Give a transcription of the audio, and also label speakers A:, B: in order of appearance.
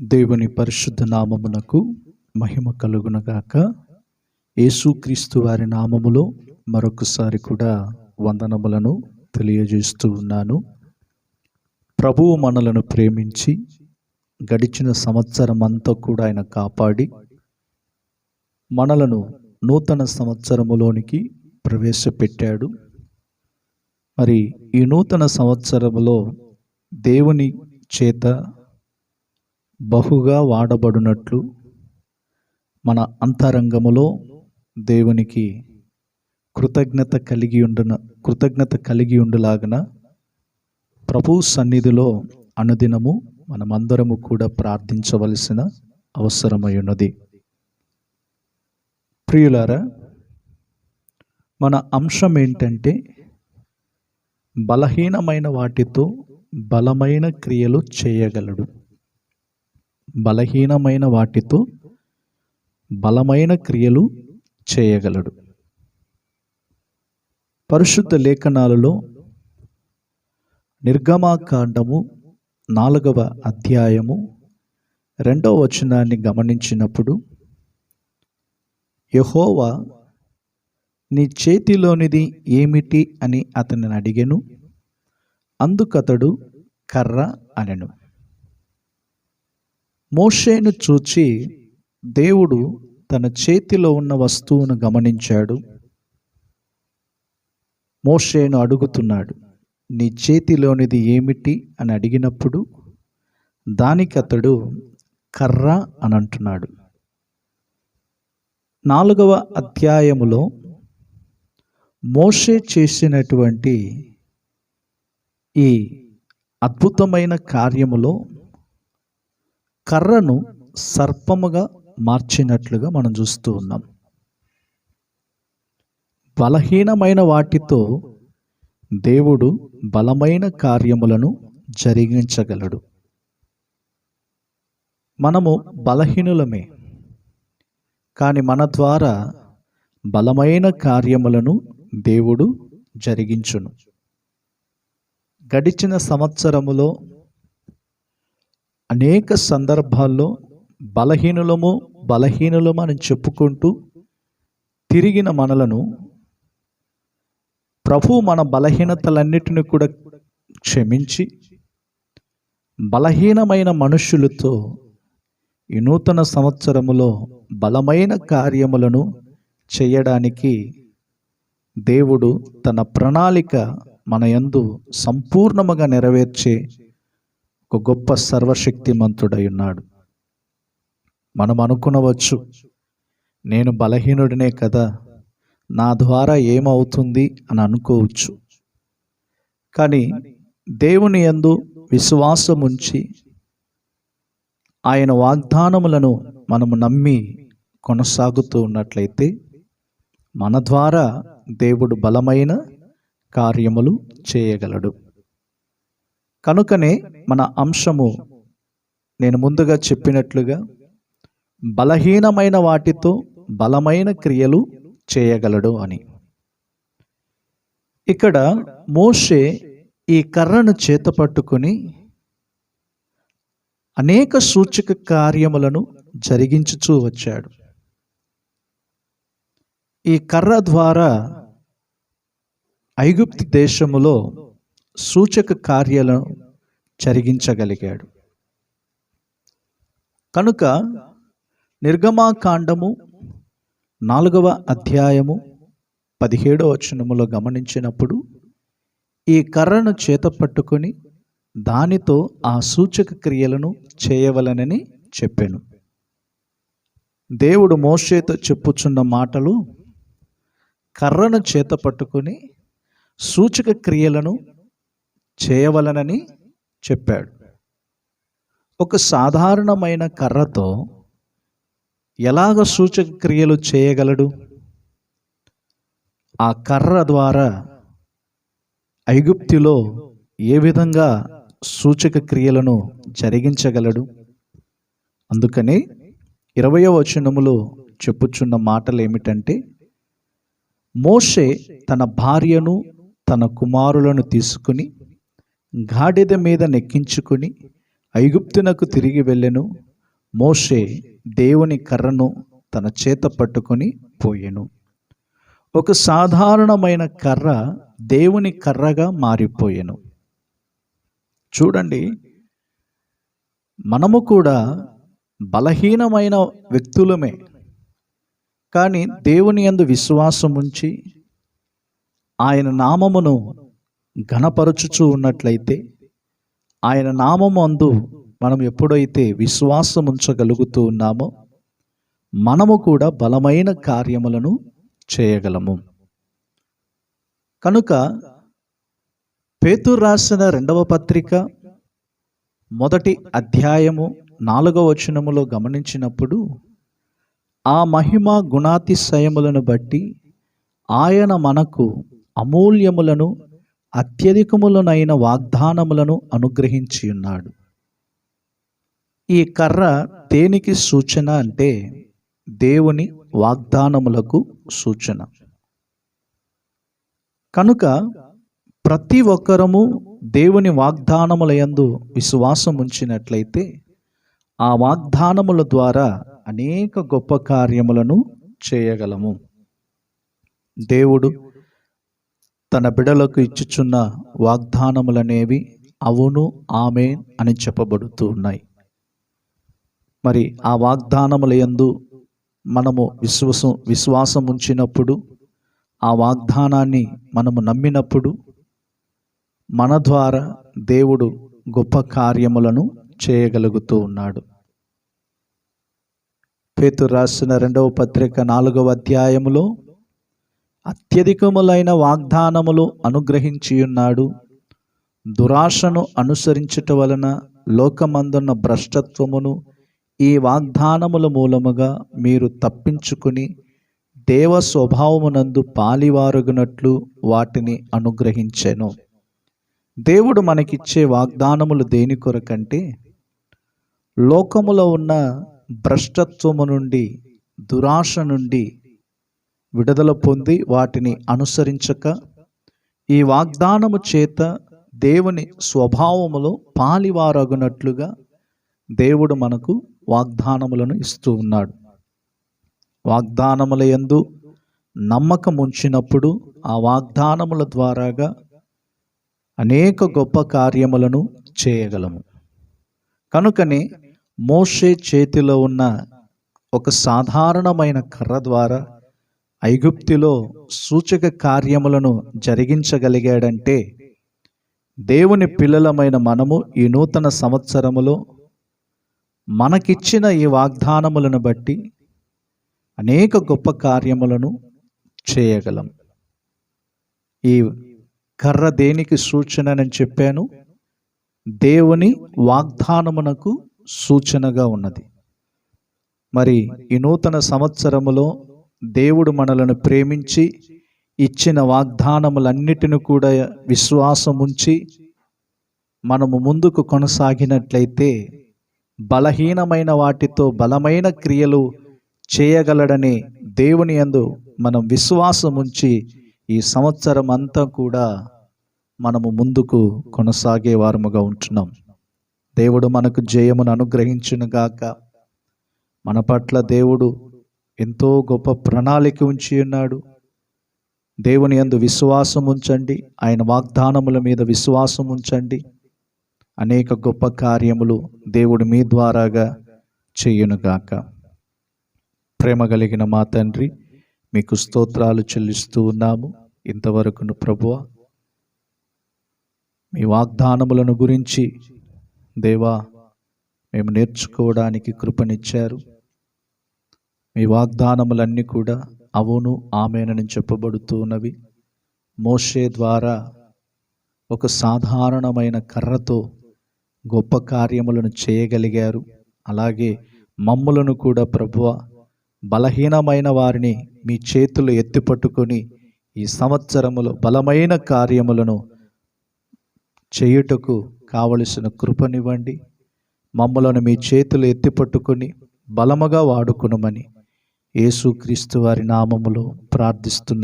A: దేవుని పరిశుద్ధ నామమునకు మహిమ కలుగునగాక. యేసుక్రీస్తు వారి నామములో మరొకసారి కూడా వందనములను తెలియజేస్తూ ఉన్నాను. ప్రభువు మనలను ప్రేమించి గడిచిన సంవత్సరం అంతా కూడా ఆయన కాపాడి మనలను నూతన సంవత్సరములోనికి ప్రవేశపెట్టాడు. మరి ఈ నూతన సంవత్సరములో దేవుని చేత బహుగా వాడబడినట్లు మన అంతరంగములో దేవునికి కృతజ్ఞత కలిగి ఉండులాగన ప్రభు సన్నిధిలో అనుదినము మనమందరము కూడా ప్రార్థించవలసిన అవసరమై ఉన్నది. ప్రియులారా, మన అంశం ఏంటంటే బలహీనమైన వాటితో బలమైన క్రియలు చేయగలడు. బలహీనమైన వాటితో బలమైన క్రియలు చేయగలడు. పరిశుద్ధ లేఖనాలలో నిర్గమాకాండము 4వ అధ్యాయము 2వ వచనాన్ని గమనించినప్పుడు, యెహోవా నీ చేతిలోనిది ఏమిటి అని అతనిని అడిగెను. అందుకతడు కర్ర అనెను. మోషేను చూచి దేవుడు తన చేతిలో ఉన్న వస్తువును గమనించాడు. మోషేను అడుగుతున్నాడు, నీ చేతిలోనిది ఏమిటి అని అడిగినప్పుడు దానికి అతడు కర్ర అని అంటున్నాడు. 4వ అధ్యాయములో మోషే చేసినటువంటి ఈ అద్భుతమైన కార్యములో కర్రను సర్పముగా మార్చినట్లుగా మనం చూస్తూ ఉన్నాం. బలహీనమైన వాటితో దేవుడు బలమైన కార్యములను జరిగించగలడు. మనము బలహీనులమే, కానీ మన ద్వారా బలమైన కార్యములను దేవుడు జరిగించును. గడిచిన సంవత్సరములో అనేక సందర్భాల్లో బలహీనులము అని చెప్పుకుంటూ తిరిగిన మనలను ప్రభు మన బలహీనతలన్నిటిని కూడా క్షమించి బలహీనమైన మనుష్యులతో ఈ నూతన సంవత్సరములో బలమైన కార్యములను చేయడానికి దేవుడు తన ప్రణాళిక మన యందు సంపూర్ణముగా నెరవేర్చే ఒక గొప్ప సర్వశక్తిమంతుడై ఉన్నాడు. మనం అనుకునవచ్చు, నేను బలహీనుడినే కదా, నా ద్వారా ఏమవుతుంది అని అనుకోవచ్చు. కానీ దేవుని యందు విశ్వాసం ఉంచి ఆయన వాగ్దానములను మనము నమ్మి కొనసాగుతూ ఉన్నట్లయితే మన ద్వారా దేవుడు బలమైన కార్యములు చేయగలడు. కనుకనే మన అంశము నేను ముందుగా చెప్పినట్లుగా బలహీనమైన వాటితో బలమైన క్రియలు చేయగలడు అని. ఇక్కడ మోషే ఈ కర్రను చేతపట్టుకుని అనేక సూచక కార్యములను జరిగించుచూ వచ్చాడు. ఈ కర్ర ద్వారా ఐగుప్తు దేశములో సూచక కార్యాలను జరిగించగలిగాడు. కనుక నిర్గమాకాండము 4వ అధ్యాయము 17వ వచనములో గమనించినప్పుడు ఈ కర్రను చేతపట్టుకొని దానితో ఆ సూచక క్రియలను చేయవలనని చెప్పాను. దేవుడు మోషేతో చెప్పుచున్న మాటలు కర్రను చేతపట్టుకొని సూచక క్రియలను చేయవలనని చెప్పాడు. ఒక సాధారణమైన కర్రతో ఎలాగ సూచక క్రియలు చేయగలడు? ఆ కర్ర ద్వారా ఐగుప్తులో ఏ విధంగా సూచక క్రియలను జరిగించగలడు? అందుకనే 20వ వచనములో చెప్పుచున్న మాటలు ఏమిటంటే, మోషే తన భార్యను తన కుమారులను తీసుకుని గాడిద మీద నెక్కించుకుని ఐగుప్తునకు తిరిగి వెళ్ళెను. మోషే దేవుని కర్రను తన చేత పట్టుకొని పోయెను. ఒక సాధారణమైన కర్ర దేవుని కర్రగా మారిపోయెను. చూడండి, మనము కూడా బలహీనమైన వ్యక్తులమే. కానీ దేవుని యందు విశ్వాసం ఉంచి ఆయన నామమును ఘనపరచుచూ ఉన్నట్లయితే, ఆయన నామము అందు మనం ఎప్పుడైతే విశ్వాసం ఉంచగలుగుతూ ఉన్నామో మనము కూడా బలమైన కార్యములను చేయగలము. కనుక పేతురు రాసిన 2వ పత్రిక 1వ అధ్యాయము 4వ వచనములో గమనించినప్పుడు, ఆ మహిమ గుణాతిశయములను బట్టి ఆయన మనకు అమూల్యములను అత్యధికములనైన వాగ్దానములను అనుగ్రహించి ఉన్నాడు. ఈ కర్ర దేనికి సూచన అంటే దేవుని వాగ్దానములకు సూచన. కనుక ప్రతి ఒక్కరము దేవుని వాగ్దానముల యందు విశ్వాసం ఉంచినట్లయితే ఆ వాగ్దానముల ద్వారా అనేక గొప్ప కార్యములను చేయగలము. దేవుడు తన బిడలకు ఇచ్చుచున్న వాగ్దానములనేవి అవును, ఆమేన్ అని చెప్పబడుతూ ఉన్నాయి. మరి ఆ వాగ్దానముల యందు మనము విశ్వాసం ఉంచినప్పుడు, ఆ వాగ్దానాన్ని మనము నమ్మినప్పుడు మన ద్వారా దేవుడు గొప్ప కార్యములను చేయగలుగుతూ ఉన్నాడు. పేతురు రాసిన 2వ పత్రిక 4వ అధ్యాయములో అత్యధికములైన వాగ్దానములు అనుగ్రహించి ఉన్నాడు. దురాశను అనుసరించుట వలన లోకమందున్న భ్రష్టత్వమును ఈ వాగ్దానముల మూలముగా మీరు తప్పించుకుని దేవ స్వభావమునందు పాలివారుగునట్లు వాటిని అనుగ్రహించెను. దేవుడు మనకిచ్చే వాగ్దానములు దేని కొరకంటే, లోకములో ఉన్న భ్రష్టత్వము నుండి, దురాశ నుండి విడుదల పొంది వాటిని అనుసరించక ఈ వాగ్దానము చేత దేవుని స్వభావములో పాలివారగునట్లుగా దేవుడు మనకు వాగ్దానములను ఇస్తూ ఉన్నాడు. వాగ్దానముల యందు నమ్మకం ఉంచినప్పుడు ఆ వాగ్దానముల ద్వారాగా అనేక గొప్ప కార్యములను చేయగలము. కనుకనే మోషే చేతిలో ఉన్న ఒక సాధారణమైన కర్ర ద్వారా ఐగుప్తులో సూచక కార్యములను జరిగించగలిగాడంటే, దేవుని పిల్లలమైన మనము ఈ నూతన సంవత్సరములో మనకిచ్చిన ఈ వాగ్దానములను బట్టి అనేక గొప్ప కార్యములను చేయగలం. ఈ కర్ర దేనికి సూచనని చెప్పాను? దేవుని వాగ్దానమునకు సూచనగా ఉన్నది. మరి ఈ నూతన సంవత్సరములో దేవుడు మనలను ప్రేమించి ఇచ్చిన వాగ్దానములన్నిటిని కూడా విశ్వాసం ఉంచి మనము ముందుకు కొనసాగినట్లయితే బలహీనమైన వాటితో బలమైన క్రియలు చేయగలడనే దేవుని యందు మనం విశ్వాసం ఉంచి ఈ సంవత్సరం అంతా కూడా మనము ముందుకు కొనసాగే వారముగా ఉంటున్నాం. దేవుడు మనకు జయమును అనుగ్రహించునుగాక. మన పట్ల దేవుడు ఎంతో గొప్ప ప్రణాళిక ఉంచి ఉన్నాడు. దేవుని యందు విశ్వాసం ఉంచండి, ఆయన వాగ్దానముల మీద విశ్వాసం ఉంచండి. అనేక గొప్ప కార్యములు దేవుడు మీ ద్వారాగా చేయునుగాక. ప్రేమ కలిగిన మా తండ్రి, మీకు స్తోత్రాలు చెల్లిస్తూ ఉన్నాము. ఇంతవరకును ప్రభువా, మీ వాగ్దానములను గురించి దేవా మేము నేర్చుకోవడానికి కృపనిచ్చారు. మీ వాగ్దానములన్నీ కూడా అవును, ఆమేనని చెప్పబడుతూ ఉన్నవి. మోషే ద్వారా ఒక సాధారణమైన కర్రతో గొప్ప కార్యములను చేయగలిగారు. అలాగే మమ్ములను కూడా ప్రభువా, బలహీనమైన వారిని మీ చేతులు ఎత్తిపట్టుకొని ఈ సంవత్సరములో బలమైన కార్యములను చేయుటకు కావలసిన కృపనివ్వండి. మమ్మలను మీ చేతులు ఎత్తిపట్టుకొని బలముగా వాడుకొనుమని యేసుక్రీస్తు వారి నామములో ప్రార్థిస్తున్నాను.